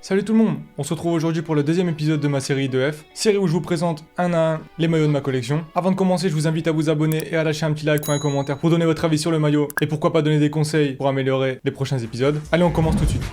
Salut tout le monde, on se retrouve aujourd'hui pour le deuxième épisode de ma série IDF, série où je vous présente un à un les maillots de ma collection. Avant de commencer, je vous invite à vous abonner et à lâcher un petit like ou un commentaire pour donner votre avis sur le maillot et pourquoi pas donner des conseils pour améliorer les prochains épisodes. Allez, on commence tout de suite.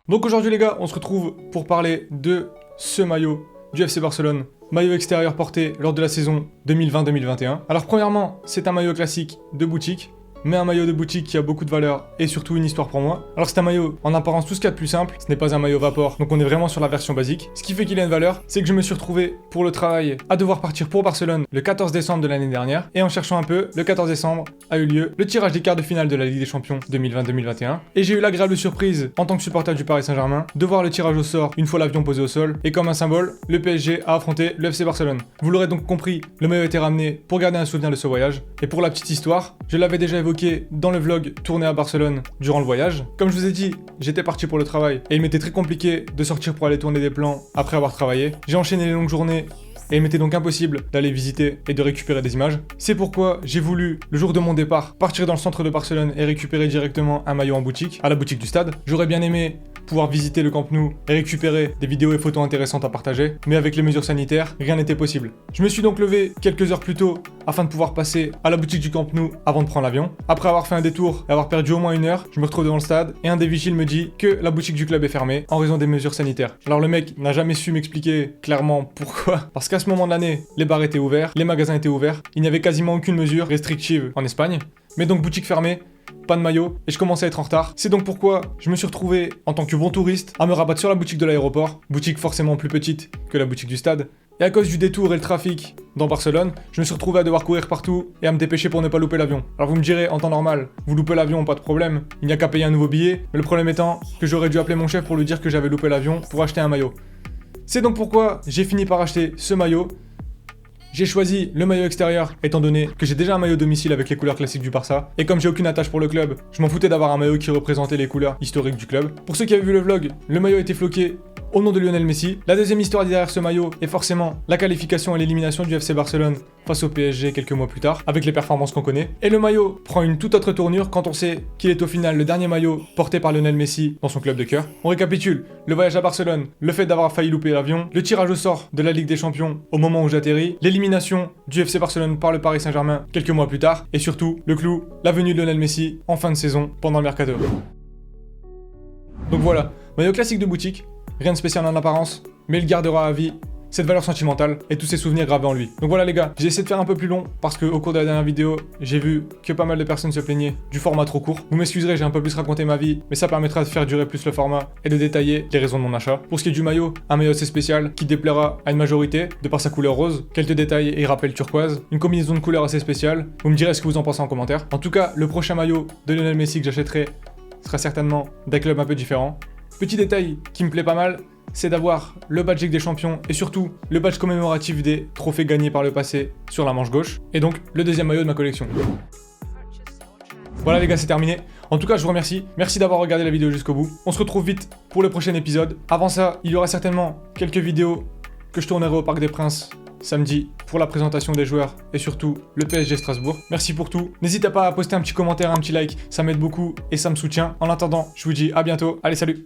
Donc aujourd'hui les gars, on se retrouve pour parler de ce maillot du FC Barcelone. Maillot extérieur porté lors de la saison 2020-2021. Alors premièrement, c'est un maillot classique de boutique, mais un maillot de boutique qui a beaucoup de valeur et surtout une histoire pour moi. Alors c'est un maillot en apparence tout ce qu'il y a de plus simple, ce n'est pas un maillot vapor, donc on est vraiment sur la version basique. Ce qui fait qu'il a une valeur, c'est que je me suis retrouvé pour le travail à devoir partir pour Barcelone le 14 décembre de l'année dernière, et en cherchant un peu, le 14 décembre a eu lieu le tirage des quarts de finale de la Ligue des Champions 2020-2021, et j'ai eu l'agréable surprise, en tant que supporter du Paris Saint-Germain, de voir le tirage au sort une fois l'avion posé au sol, et comme un symbole, le PSG a affronté le FC Barcelone. Vous l'aurez donc compris, le maillot a été ramené pour garder un souvenir de ce voyage, et pour la petite histoire, je l'avais déjà évoqué dans le vlog tourné à Barcelone durant le voyage. Comme je vous ai dit, j'étais parti pour le travail et il m'était très compliqué de sortir pour aller tourner des plans après avoir travaillé. J'ai enchaîné les longues journées et il m'était donc impossible d'aller visiter et de récupérer des images. C'est pourquoi j'ai voulu, le jour de mon départ, partir dans le centre de Barcelone et récupérer directement un maillot en boutique, à la boutique du stade. J'aurais bien aimé pouvoir visiter le Camp Nou et récupérer des vidéos et photos intéressantes à partager, mais avec les mesures sanitaires, rien n'était possible. Je me suis donc levé quelques heures plus tôt afin de pouvoir passer à la boutique du Camp Nou avant de prendre l'avion. Après avoir fait un détour et avoir perdu au moins une heure, je me retrouve devant le stade et un des vigiles me dit que la boutique du club est fermée en raison des mesures sanitaires. Alors le mec n'a jamais su m'expliquer clairement pourquoi, parce qu'à ce moment de l'année, les bars étaient ouverts, les magasins étaient ouverts, il n'y avait quasiment aucune mesure restrictive en Espagne, mais donc boutique fermée, pas de maillot, et je commençais à être en retard. C'est donc pourquoi je me suis retrouvé, en tant que bon touriste, à me rabattre sur la boutique de l'aéroport, boutique forcément plus petite que la boutique du stade. Et à cause du détour et le trafic dans Barcelone, je me suis retrouvé à devoir courir partout et à me dépêcher pour ne pas louper l'avion. Alors vous me direz, en temps normal, vous loupez l'avion, pas de problème, il n'y a qu'à payer un nouveau billet, mais le problème étant que j'aurais dû appeler mon chef pour lui dire que j'avais loupé l'avion pour acheter un maillot. C'est donc pourquoi j'ai fini par acheter ce maillot. J'ai choisi le maillot extérieur étant donné que j'ai déjà un maillot domicile avec les couleurs classiques du Barça, et comme j'ai aucune attache pour le club, je m'en foutais d'avoir un maillot qui représentait les couleurs historiques du club. Pour ceux qui avaient vu le vlog, le maillot a été floqué au nom de Lionel Messi. La deuxième histoire derrière ce maillot est forcément la qualification et l'élimination du FC Barcelone face au PSG quelques mois plus tard, avec les performances qu'on connaît. Et le maillot prend une toute autre tournure quand on sait qu'il est au final le dernier maillot porté par Lionel Messi dans son club de cœur. On récapitule, le voyage à Barcelone, le fait d'avoir failli louper l'avion, le tirage au sort de la Ligue des Champions au moment où j'atterris, l'élimination du FC Barcelone par le Paris Saint-Germain quelques mois plus tard, et surtout, le clou, la venue de Lionel Messi en fin de saison pendant le mercato. Donc voilà, maillot classique de boutique, rien de spécial en apparence, mais il gardera à vie cette valeur sentimentale et tous ces souvenirs gravés en lui. Donc voilà les gars, j'ai essayé de faire un peu plus long parce qu'au cours de la dernière vidéo, j'ai vu que pas mal de personnes se plaignaient du format trop court. Vous m'excuserez, j'ai un peu plus raconté ma vie, mais ça permettra de faire durer plus le format et de détailler les raisons de mon achat. Pour ce qui est du maillot, un maillot assez spécial qui déplaira à une majorité de par sa couleur rose, quelques détails et rappels turquoise, une combinaison de couleurs assez spéciale. Vous me direz ce que vous en pensez en commentaire. En tout cas, le prochain maillot de Lionel Messi que j'achèterai sera certainement d'un club un peu différent. Petit détail qui me plaît pas mal, c'est d'avoir le badge Ligue des Champions et surtout le badge commémoratif des trophées gagnés par le passé sur la manche gauche, et donc le deuxième maillot de ma collection. Voilà les gars, c'est terminé. En tout cas, je vous remercie. Merci d'avoir regardé la vidéo jusqu'au bout. On se retrouve vite pour le prochain épisode. Avant ça, il y aura certainement quelques vidéos que je tournerai au Parc des Princes samedi pour la présentation des joueurs et surtout le PSG Strasbourg. Merci pour tout. N'hésitez pas à poster un petit commentaire, un petit like, ça m'aide beaucoup et ça me soutient. En attendant, je vous dis à bientôt. Allez, salut!